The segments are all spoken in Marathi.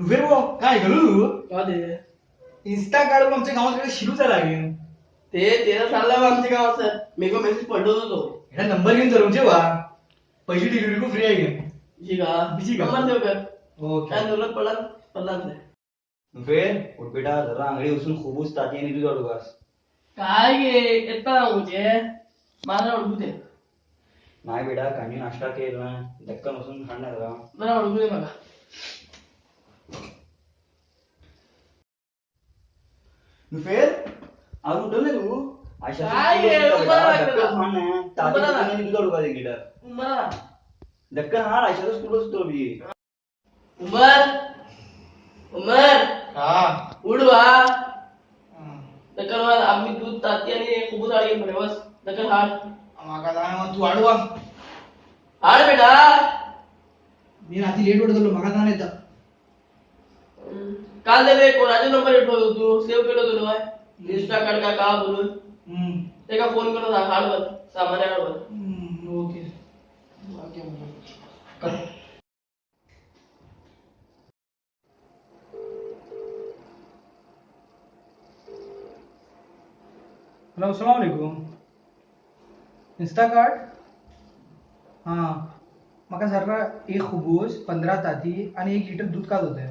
नुफेर भाऊ काय घालू तू का ते इन्स्टा काढून आमच्या गावाकडे शिरूचा लागेल ते तर चाललं आमच्या गावाचं मी को मेसेज पडलो होतो ह्या नंबर घेऊन जरूर जेव्हा पैसे डिलिव्हरी खूप फ्री आहे जी का बिजी का? नंबर देऊ का ओके काय जरूरत पडला नाही नुफेर उठ बेटा जरा आंगडी उचलून खूपच ताती आणि तुझ्या डोकास काय गे येता म्हणजे माझा ओळखू दे नाही बेटा कांजी नाश्ता केला ना धक्कन बसून खाणार जरा जरा ओळखू दे मला नुफेर आज उठल ना तू काय आहे? उभा राहा बेटा. ताती उभा राहा. आणि तुझा डोका दे गिटार मला धक्कन हा आयशाचा स्कूल असतो मी उमर हा उड बा दखल वाल आम्ही दूध ताती आणि खूप आळी म्हणे बस दखल हाड माका जाणं तू आडवा हाड बेटा मी रात्री लेट उठलो माका जाणं येतं काल दे कोणाचा नंबर येतो तू सेव्ह केलो तुला इंस्टा कार्ड का बोलून ते का फोन करून सांग हाड बस सामान्य हाड बस ओके हेलो अस्सलाम वालेकुम इंस्टा कार्ड हां म्हाका जरा एक खुबूस 15 ताती आणि 1 लिटर दूध काल होते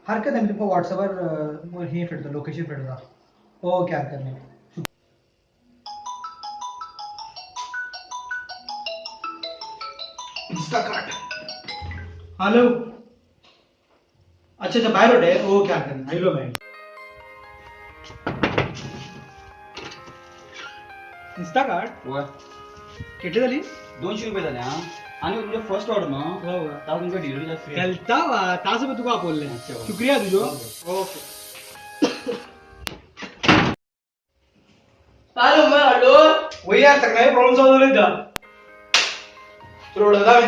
हरकत नाही मी तुमका व्हॉट्सअपवर हे फेडतो लोकेशन फेडतो ओके हरकत नाही इंस्टा कार्ड हॅलो अच्छा बाहेर होते ओके हरकत नाही आयलो बाहेर इंस्टा कार्ड वर किती झाली 200 रुपये झाले हा आणि तुझ्या फर्स्ट ऑर्डर ना हो आता तुमच्या डिलिव्हरी फ्री हेल्था वा तास रुपये तुका बोलले अच्छा. शुक्रिया तुझो ओके काय उमर हॅलो वही यार सगळ्या प्रॉब्लेम सॉल्व झाले का तुला ओळखला मी